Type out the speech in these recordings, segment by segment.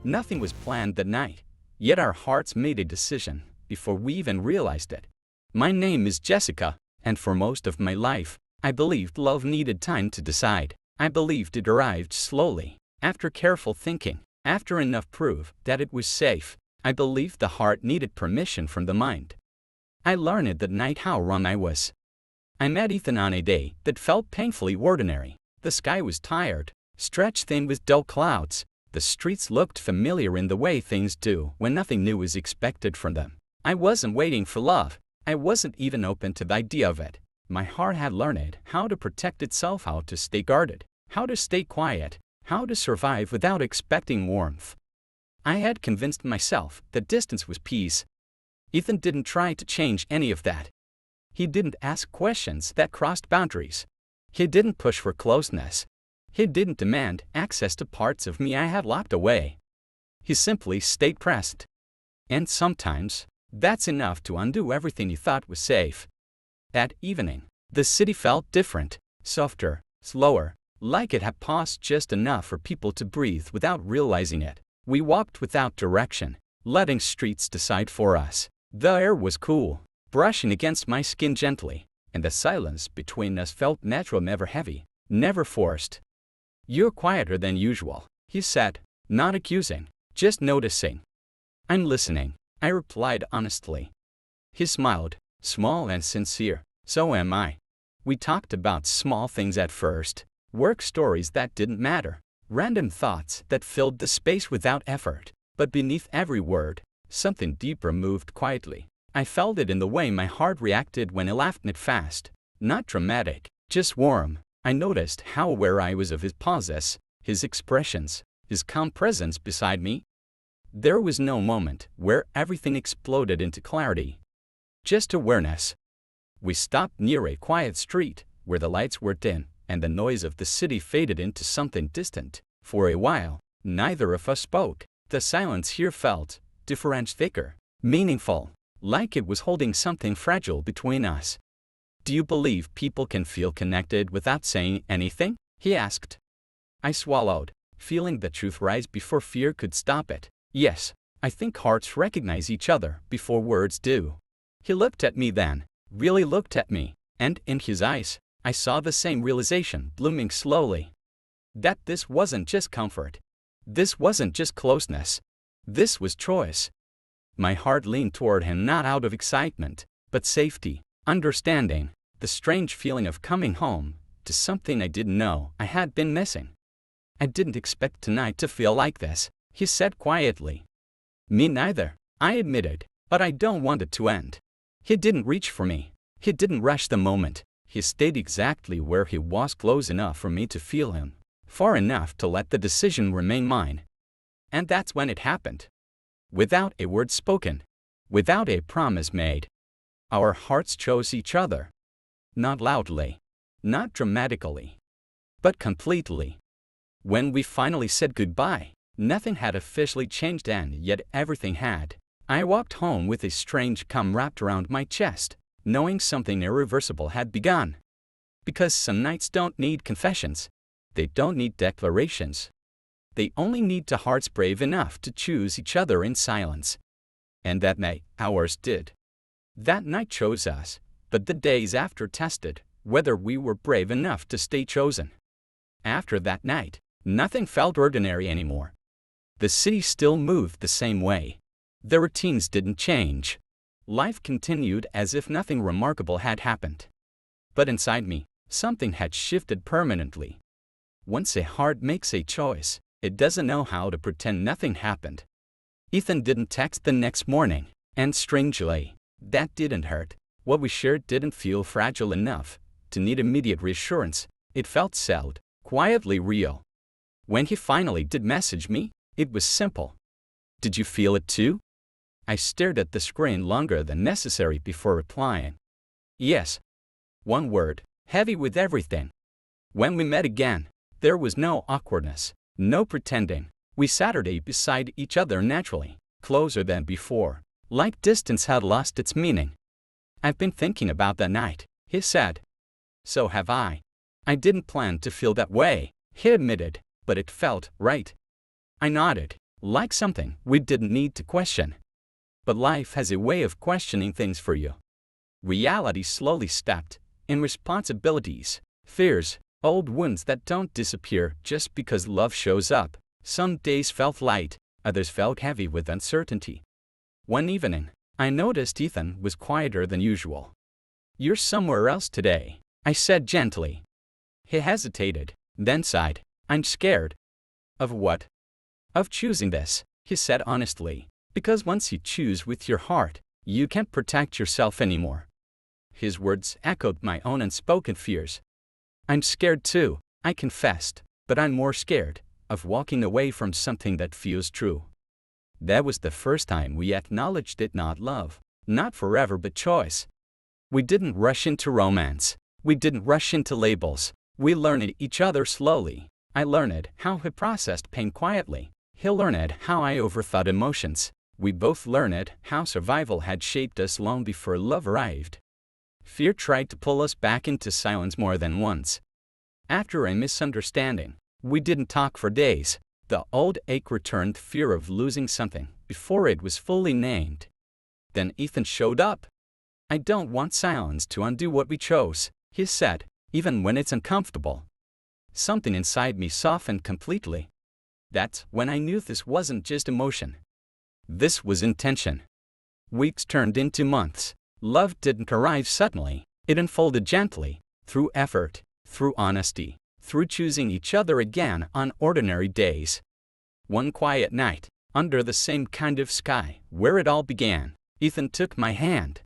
Nothing was planned that night, yet our hearts made a decision before we even realized it. My name is Jessica, and for most of my life, I believed love needed time to decide. I believed it arrived slowly, after careful thinking, after enough proof that it was safe. I believed the heart needed permission from the mind. I learned that night how wrong I was. I met Ethan on a day that felt painfully ordinary. The sky was tired, stretched thin with dull clouds. The streets looked familiar in the way things do when nothing new is expected from them. I wasn't waiting for love. I wasn't even open to the idea of it. My heart had learned how to protect itself, how to stay guarded, how to stay quiet, how to survive without expecting warmth. I had convinced myself that distance was peace. Ethan didn't try to change any of that. He didn't ask questions that crossed boundaries. He didn't push for closeness. He didn't demand access to parts of me I had locked away. He simply stayed present. And sometimes, that's enough to undo everything you thought was safe. That evening, the city felt different, softer, slower, like it had paused just enough for people to breathe without realizing it. We walked without direction, letting streets decide for us. The air was cool, brushing against my skin gently, and the silence between us felt natural, never heavy, never forced. "You're quieter than usual," he said, not accusing, just noticing. "I'm listening," I replied honestly. He smiled, small and sincere. "So am I." We talked about small things at first, work stories that didn't matter, random thoughts that filled the space without effort. But beneath every word, something deeper moved quietly. I felt it in the way my heart reacted when he laughed it fast. Not dramatic, just warm. I noticed how aware I was of his pauses, his expressions, his calm presence beside me. There was no moment where everything exploded into clarity. Just awareness. We stopped near a quiet street, where the lights were dim, and the noise of the city faded into something distant. For a while, neither of us spoke. The silence here felt different, thicker, meaningful, like it was holding something fragile between us. "Do you believe people can feel connected without saying anything?" he asked. I swallowed, feeling the truth rise before fear could stop it. "Yes, I think hearts recognize each other before words do." He looked at me then, really looked at me, and in his eyes, I saw the same realization blooming slowly. That this wasn't just comfort. This wasn't just closeness. This was choice. My heart leaned toward him, not out of excitement, but safety, understanding, the strange feeling of coming home to something I didn't know I had been missing. "I didn't expect tonight to feel like this," he said quietly. "Me neither," I admitted, "but I don't want it to end." He didn't reach for me. He didn't rush the moment. He stayed exactly where he was, close enough for me to feel him, far enough to let the decision remain mine. And that's when it happened. Without a word spoken, without a promise made, our hearts chose each other. Not loudly, not dramatically, but completely. When we finally said goodbye, nothing had officially changed, and yet everything had. I walked home with a strange calm wrapped around my chest, knowing something irreversible had begun. Because some nights don't need confessions. They don't need declarations. They only need two hearts brave enough to choose each other in silence. And that night, ours did. That night chose us, but the days after tested whether we were brave enough to stay chosen. After that night, nothing felt ordinary anymore. The city still moved the same way. The routines didn't change. Life continued as if nothing remarkable had happened. But inside me, something had shifted permanently. Once a heart makes a choice, it doesn't know how to pretend nothing happened. Ethan didn't text the next morning, and strangely, that didn't hurt. What we shared didn't feel fragile enough to need immediate reassurance. It felt settled, quietly real. When he finally did message me, it was simple. "Did you feel it too?" I stared at the screen longer than necessary before replying. "Yes." One word, heavy with everything. When we met again, there was no awkwardness, no pretending. We sat beside each other naturally, closer than before, like distance had lost its meaning. "I've been thinking about that night," he said. "So have I." "I didn't plan to feel that way," he admitted, "but it felt right." I nodded, like something we didn't need to question. But life has a way of questioning things for you. Reality slowly stepped in, responsibilities, fears, old wounds that don't disappear just because love shows up. Some days felt light, others felt heavy with uncertainty. One evening, I noticed Ethan was quieter than usual. "You're somewhere else today," I said gently. He hesitated, then sighed. "I'm scared." "Of what?" "Of choosing this," he said honestly. "Because once you choose with your heart, you can't protect yourself anymore." His words echoed my own unspoken fears. "I'm scared too," I confessed, "but I'm more scared of walking away from something that feels true." That was the first time we acknowledged it, not love, not forever, but choice. We didn't rush into romance. We didn't rush into labels. We learned each other slowly. I learned how he processed pain quietly. He learned how I overthought emotions. We both learned how survival had shaped us long before love arrived. Fear tried to pull us back into silence more than once. After a misunderstanding, we didn't talk for days. The old ache returned, fear of losing something before it was fully named. Then Ethan showed up. "I don't want silence to undo what we chose," he said, "even when it's uncomfortable." Something inside me softened completely. That's when I knew this wasn't just emotion. This was intention. Weeks turned into months. Love didn't arrive suddenly. It unfolded gently, through effort, through honesty, through choosing each other again on ordinary days. One quiet night, under the same kind of sky where it all began, Ethan took my hand.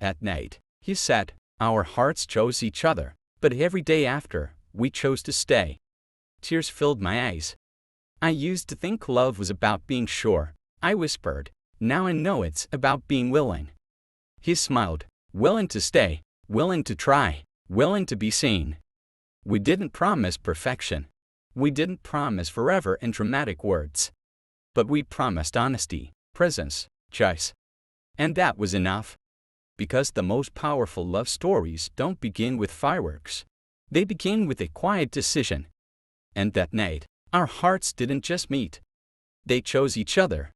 At night, he said, "Our hearts chose each other, but every day after, we chose to stay." Tears filled my eyes. "I used to think love was about being sure," I whispered. "Now I know it's about being willing." He smiled. "Willing to stay, willing to try, willing to be seen." We didn't promise perfection. We didn't promise forever in dramatic words. But we promised honesty, presence, choice. And that was enough. Because the most powerful love stories don't begin with fireworks. They begin with a quiet decision. And that night, our hearts didn't just meet. They chose each other.